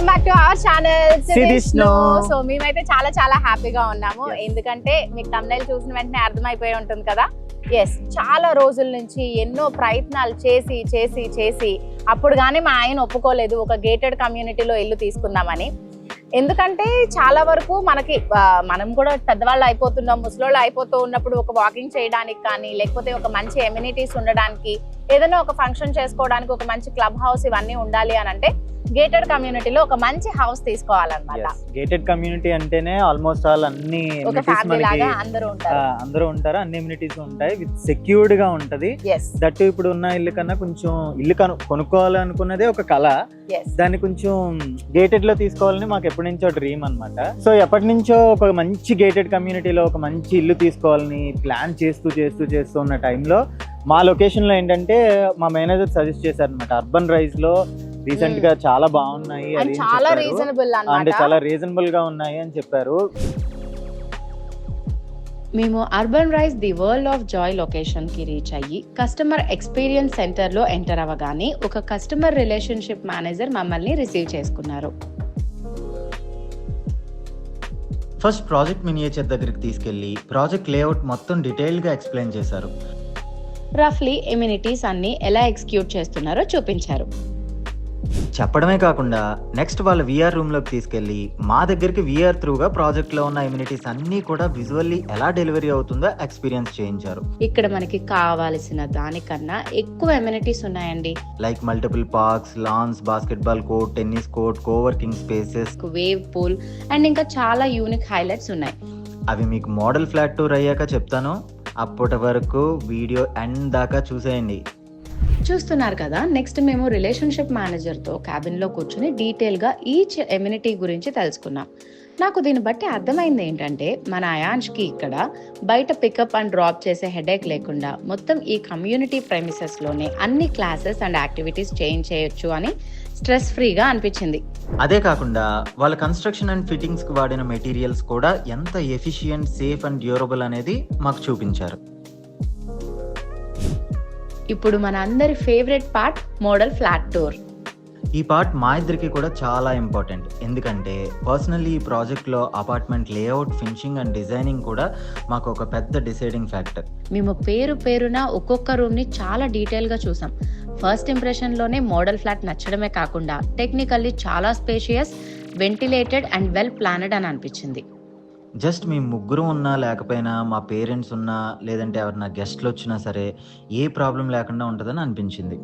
Welcome back to our channel Sidishnu. So మేమైతే చాలా చాలా హ్యాపీగా ఉన్నాము. ఎందుకంటే మీకు thumbnail చూసిన వెంటనే అర్థమైపోయి ఉంటుంది కదా. చాలా రోజుల నుంచి ఎన్నో ప్రయత్నాలు చేసి చేసి చేసి అప్పుడు కానీ మా ఆయన ఒప్పుకోలేదు ఒక గేటెడ్ కమ్యూనిటీలో ఇల్లు తీసుకుందామని. ఎందుకంటే చాలా వరకు మనకి మనం కూడా పెద్దవాళ్ళు అయిపోతున్నాం, ముసలోళ్ళు అయిపోతూ ఉన్నప్పుడు ఒక వాకింగ్ చేయడానికి కానీ లేకపోతే ఒక మంచి ఎమ్యూనిటీస్ ఉండడానికి, ఏదైనా ఒక ఫంక్షన్ చేసుకోవడానికి ఒక మంచి క్లబ్ హౌస్ ఇవన్నీ ఉండాలి అని అంటే గేటెడ్ కమ్యూనిటీలో ఒక మంచి హౌస్ తీసుకోవాలన్నమాట. గేటెడ్ కమ్యూనిటీ అంటేనే ఆల్మోస్ట్ ఆల్ అన్ని ఒక ఫ్యామిలీ లాగా అందరూ ఉంటారు, అన్ని ఎమ్యూనిటీస్ ఉంటాయి, విత్ సెక్యూర్డ్ గా ఉంటది. దట్టు ఇప్పుడు ఉన్న ఇల్లు కన్నా కొంచెం ఇల్లు కొనుక్కోవాలనుకున్నదే ఒక కళ, దాన్ని కొంచెం గేటెడ్ లో తీసుకోవాలని మాకు ఎప్పటి నుంచో డ్రీమ్ అన్నమాట. సో ఎప్పటి నుంచో ఒక మంచి గేటెడ్ కమ్యూనిటీలో ఒక మంచి ఇల్లు తీసుకోవాలని ప్లాన్ చేస్తూ ఉన్న టైంలో మా లొకేషన్ లో ఏంటంటే మా మేనేజర్ సజెస్ట్ చేశారు అనమాట. అర్బన్ రైజ్ లో రీసెంట్ గా చాలా బాగున్నాయి, చాలా రీజనబుల్ అంటే చాలా రీజనబుల్ గా ఉన్నాయి అని చెప్పారు. మేము Urban rise the world of Joy location కి రీచ్ అయ్యి కస్టమర్ ఎక్స్పీరియన్స్ సెంటర్ లో ఎంటర్ అవ్వగానే ఒక కస్టమర్ రిలేషన్షిప్ మేనేజర్ మమ్మల్ని రిసీవ్ చేసుకున్నారు. ఫస్ట్ ప్రాజెక్ట్ మినియేచర్ దగ్గరికి తీసుకెళ్లి ప్రాజెక్ట్ లేఅవుట్ మొత్తం డీటెయిల్ గా ఎక్స్ప్లెయిన్ చేశారు. రఫ్లీ ఎమ్యూనిటీస్ అన్ని ఎలా ఎగ్జిక్యూట్ చేస్తున్నారో చూపించారు. చెప్పడమే కాకుండా నెక్స్ట్ వాళ్ళ విఆర్ రూమ్ లోకి తీసుకెళ్లి మా దగ్గరికి విఆర్ త్రూగా ప్రాజెక్ట్ లో ఉన్న ఎమ్యూనిటీస్ అన్ని కూడా విజువల్లీ ఎలా డెలివరీ అవుతుందో ఎక్స్పీరియన్స్ చేయించారు. ఇక్కడ మనకి కావాల్సిన దానికన్నా ఎక్కువ ఎమ్యూనిటీస్ ఉన్నాయండి. Like multiple parks, lance, basketball court, tennis court, coworking spaces, wave pool and ఇంకా చాలా యూనిక్ హైలైట్స్ ఉన్నాయి. అవి మీకు మోడల్ ఫ్లాట్ టూర్ అయ్యాక చెప్తాను, అప్పటి వరకు వీడియో ఎండ్ దాకా చూసేయండి. చూస్తున్నారు కదా, నెక్స్ట్ మేము రిలేషన్షిప్ మేనేజర్తో క్యాబిన్లో కూర్చుని డీటెయిల్గా ఈచ్ ఎమ్యూనిటీ గురించి తెలుసుకున్నాం. నాకు దీన్ని బట్టి అర్థమైంది ఏంటంటే మన అయాన్ష్కి ఇక్కడ బయట పికప్ అండ్ డ్రాప్ చేసే హెడేక్ లేకుండా మొత్తం ఈ కమ్యూనిటీ ప్రెమిసెస్లోనే అన్ని క్లాసెస్ అండ్ యాక్టివిటీస్ చేయొచ్చు అని స్ట్రెస్ ఫ్రీగా అనిపించింది. అదే కాకుండా వాళ్ళ కన్స్ట్రక్షన్ అండ్ ఫిట్టింగ్స్ కి వాడిన మెటీరియల్స్ కూడా ఎంత ఎఫిషియెంట్, సేఫ్ అండ్ డ్యూరబుల్ అనేది మాకు చూపించారు. ఇప్పుడు మన అందరి favourite part model flat tour. ఈ పార్ట్ మా ఇద్దరికి కూడా చాలా ఇంపార్టెంట్, ఎందుకంటే పర్సనల్లీ ఈ ప్రాజెక్ట్లో apartment layout, finishing and designing కూడా మాకు ఒక పెద్ద డిసైడింగ్ ఫ్యాక్టర్. మేము పేరున ఒక్కొక్క రూమ్ని చాలా డీటెయిల్గా చూసాం. ఫస్ట్ ఇంప్రెషన్లోనే మోడల్ ఫ్లాట్ నచ్చడమే కాకుండా టెక్నికల్లీ చాలా spacious, ventilated and well planned అని అనిపించింది. జస్ట్ మేము ముగ్గురు ఉన్నా లేకపోయినా, మా పేరెంట్స్ ఉన్నా లేదంటే ఎవరైనా గెస్ట్లు వచ్చినా సరే ఏ ప్రాబ్లం లేకుండా ఉంటుందని అనిపించింది.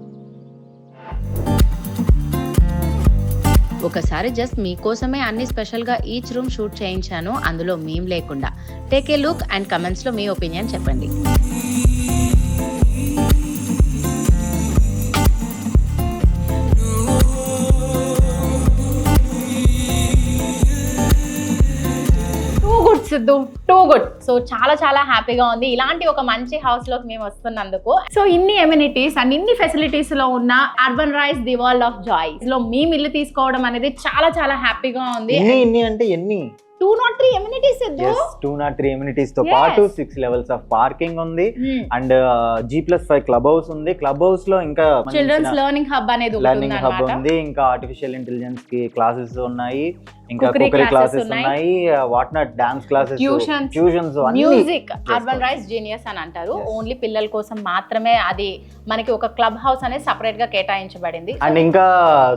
ఒకసారి జస్ట్ మీకోసమే అన్ని స్పెషల్గా ఈచ్ రూమ్ షూట్ చేయించాను, అందులో మేము లేకుండా. టేక్ ఏ లుక్ అండ్ కమెంట్స్లో మీ ఒపీనియన్ చెప్పండి. Siddhu too good. సో చాలా చాలా హ్యాపీగా ఉంది ఇలాంటి ఒక మంచి హౌస్ లోకి మేము వస్తున్నందుకు. సో ఇన్ని ఎమ్యూనిటీస్ అండ్ ఇన్ని ఫెసిలిటీస్ లో ఉన్న Urban rise the world of Joy లో మేము ఇల్లు తీసుకోవడం అనేది చాలా చాలా హ్యాపీగా ఉంది. ఎన్ని అంటే ఎన్ని 203 ఎమ్యూనిటీస్ 203 ఎమ్యూనిటీస్ తో పాటు 6 లెవెల్స్ ఆఫ్ పార్కింగ్ ఉంది అండ్ G+5 క్లబ్ హౌస్ ఉంది. క్లబ్ హౌస్ లో ఇంకా చిల్డ్రన్స్ లెర్నింగ్ హబ్ అనేది ఉంది, ఇంకా ఆర్టిఫిషియల్ ఇంటెలిజెన్స్ కి క్లాసెస్ ఉన్నాయి, ఇంకా కుకరీ క్లాసెస్ ఉన్నాయి, what not dance classes, tuitions, music. Urban Rise Genius అని అంటారు. ఓన్లీ పిల్లల కోసం మాత్రమే అది మనకి ఒక క్లబ్ హౌస్ అనేది సెపరేట్ గా కేటాయించబడింది. అండ్ ఇంకా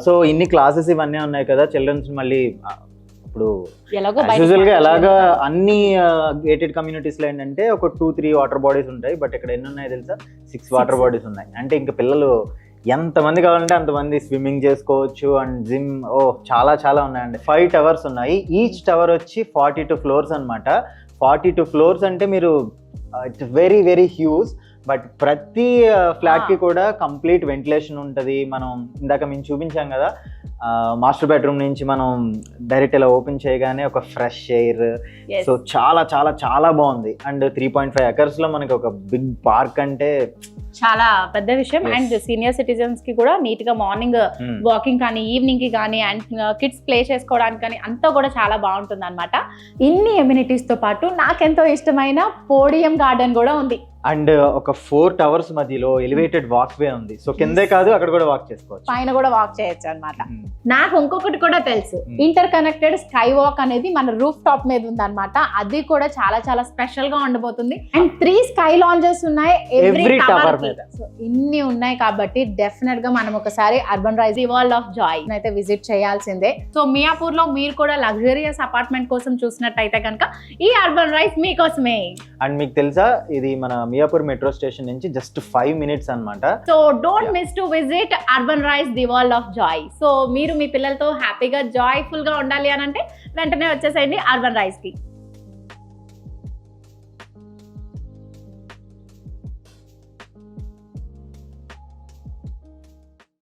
సో ఇన్ని క్లాసెస్ ఇవన్నీ ఉన్నాయి కదా, చిల్డ్రన్స్ మళ్ళీ ఇప్పుడు యూజువల్ గా ఎలాగా అన్ని గేటెడ్ కమ్యూనిటీస్ లో ఏంటంటే ఒక 2-3 వాటర్ బాడీస్ ఉంటాయి, బట్ ఇక్కడ ఎన్ని ఉన్నాయి తెలుసా, 6 వాటర్ బాడీస్ ఉన్నాయి. అంటే ఇంకా పిల్లలు ఎంతమంది కావాలంటే అంతమంది స్విమ్మింగ్ చేసుకోవచ్చు అండ్ జిమ్ చాలా చాలా ఉన్నాయండి. 5 టవర్స్ ఉన్నాయి, ఈచ్ టవర్ వచ్చి 42 ఫ్లోర్స్ అనమాట. 42 ఫ్లోర్స్ అంటే మీరు it's very very huge. But ప్రతి ఫ్లాట్ కి కూడా కంప్లీట్ వెంటిలేషన్ ఉంటుంది. మనం ఇందాక మేము చూపించాం కదా, మాస్టర్ బెడ్రూమ్ నుంచి మనం డైరెక్ట్ ఇలా ఓపెన్ చేయగానే ఒక ఫ్రెష్ ఎయిర్. సో చాలా చాలా చాలా బాగుంది. అండ్ 3.5 acres లో మనకి ఒక బిగ్ పార్క్ అంటే చాలా పెద్ద విషయం. అండ్ సీనియర్ సిటిజన్స్ కి కూడా నీట్ గా మార్నింగ్ వాకింగ్ కానీ ఈవినింగ్ కి కానీ అండ్ కిడ్స్ ప్లే చేసుకోవడానికి కానీ అంతా కూడా చాలా బాగుంటుంది అనమాట. ఇన్ని ఎమ్యూనిటీస్ తో పాటు నాకెంతో ఇష్టమైన పోడియం గార్డెన్ కూడా ఉంది. అండ్ ఒక 4 towers మధ్యలో ఎలివేటెడ్ వాక్ వే ఉంది. సో కిందే కాదు అక్కడ కూడా వాక్ చేసుకోవచ్చు. పైన కూడా వాక్ చేయొచ్చు అన్నమాట. నాకు ఇంకొకటి కూడా తెలుసు, ఇంటర్ కనెక్టెడ్ స్కై వాక్ అనేది మన రూఫ్ టాప్ మీద ఉంది అనమాట. అది కూడా చాలా చాలా స్పెషల్ గా ఉండబోతుంది. అండ్ 3 స్కై లాంజెస్ ఉన్నాయి ఎవ్రీ టవర్ మీద. సో ఇన్ని ఉన్నాయి కాబట్టి డెఫినెట్ గా మనం ఒకసారి urban rise the world of joy అయితే విజిట్ చేయాల్సిందే. సో మియాపూర్ లో మీరు కూడా లగ్జరియస్ అపార్ట్మెంట్ కోసం చూసినట్టయితే కనుక ఈ అర్బన్ రైజ్ మీకోసమే. అండ్ మీకు తెలుసా ఇది మన మియాపూర్ మెట్రో స్టేషన్ నుంచి జస్ట్ 5 minutes అన్నమాట. So don't miss to visit urban rise the world of joy. సో మీరు మీ పిల్లలతో హ్యాపీగా జాయ్ఫుల్ గా ఉండాలి అని అంటే వెంటనే వచ్చేసేయండి అర్బన్ రైజ్ కి.